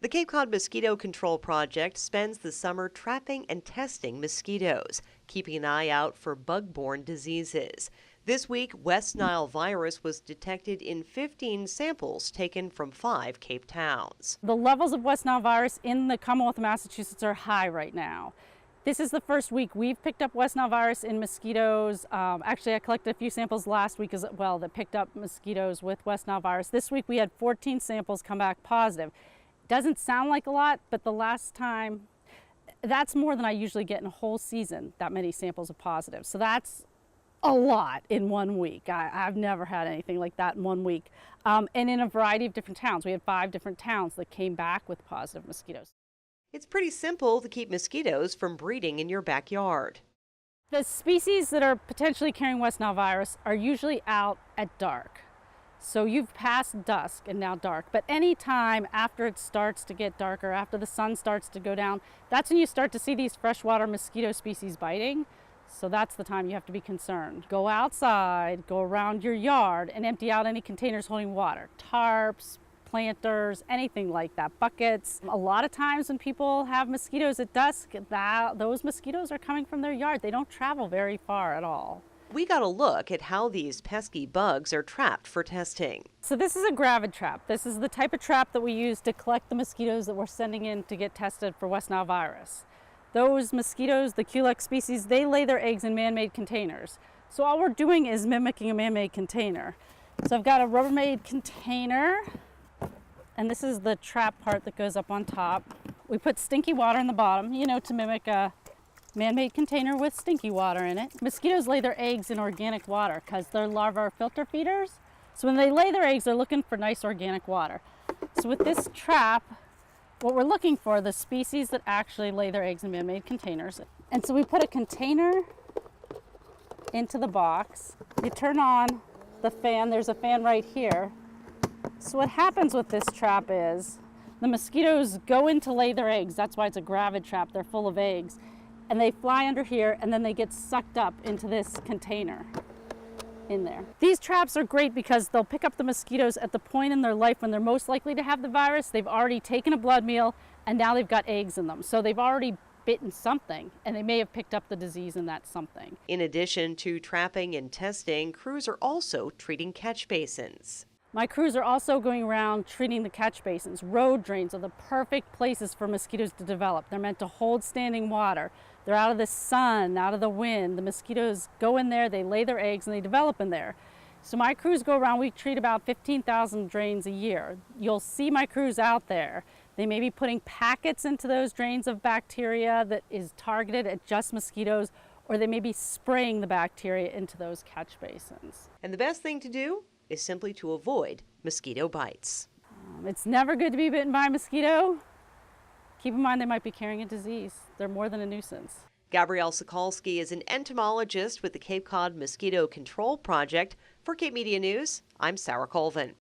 The Cape Cod Mosquito Control Project spends the summer trapping and testing mosquitoes, keeping an eye out for bug-borne diseases. This week, West Nile virus was detected in 15 samples taken from 5 Cape towns. The levels of West Nile virus in the Commonwealth of Massachusetts are high right now. This is the first week we've picked up West Nile virus in mosquitoes. Actually, I collected a few samples last week as well that picked up mosquitoes with West Nile virus. This week we had 14 samples come back positive. Doesn't sound like a lot, but the last time, that's more than I usually get in a whole season, that many samples of positive. So that's a lot in 1 week. I've never had anything like that in 1 week. And in a variety of different towns. We had 5 different towns that came back with positive mosquitoes. It's pretty simple to keep mosquitoes from breeding in your backyard. The species that are potentially carrying West Nile virus are usually out at dark. So you've passed dusk and now dark, but any time after it starts to get darker, after the sun starts to go down, that's when you start to see these freshwater mosquito species biting. So that's the time you have to be concerned. Go outside, go around your yard and empty out any containers holding water, tarps, planters, anything like that, buckets. A lot of times when people have mosquitoes at dusk, those mosquitoes are coming from their yard. They don't travel very far at all. We got a look at how these pesky bugs are trapped for testing. So this is a gravid trap. This is the type of trap that we use to collect the mosquitoes that we're sending in to get tested for West Nile virus. Those mosquitoes, the Culex species, they lay their eggs in man-made containers. So all we're doing is mimicking a man-made container. So I've got a Rubbermaid container, and this is the trap part that goes up on top. We put stinky water in the bottom, to mimic a man-made container with stinky water in it. Mosquitoes lay their eggs in organic water because their larvae are filter feeders. So when they lay their eggs, they're looking for nice organic water. So with this trap, what we're looking for, the species that actually lay their eggs in man-made containers. And so we put a container into the box. You turn on the fan. There's a fan right here. So what happens with this trap is the mosquitoes go in to lay their eggs. That's why it's a gravid trap. They're full of eggs. And they fly under here and then they get sucked up into this container in there. These traps are great because they'll pick up the mosquitoes at the point in their life when they're most likely to have the virus. They've already taken a blood meal and now they've got eggs in them. So they've already bitten something and they may have picked up the disease in that something. In addition to trapping and testing, crews are also treating catch basins. My crews are also going around treating the catch basins. Road drains are the perfect places for mosquitoes to develop. They're meant to hold standing water. They're out of the sun, out of the wind. The mosquitoes go in there, they lay their eggs, and they develop in there. So my crews go around, we treat about 15,000 drains a year. You'll see my crews out there. They may be putting packets into those drains of bacteria that is targeted at just mosquitoes, or they may be spraying the bacteria into those catch basins. And the best thing to do is simply to avoid mosquito bites. It's never good to be bitten by a mosquito. Keep in mind they might be carrying a disease. They're more than a nuisance. Gabrielle Sokolsky is an entomologist with the Cape Cod Mosquito Control Project. For Cape Media News, I'm Sarah Colvin.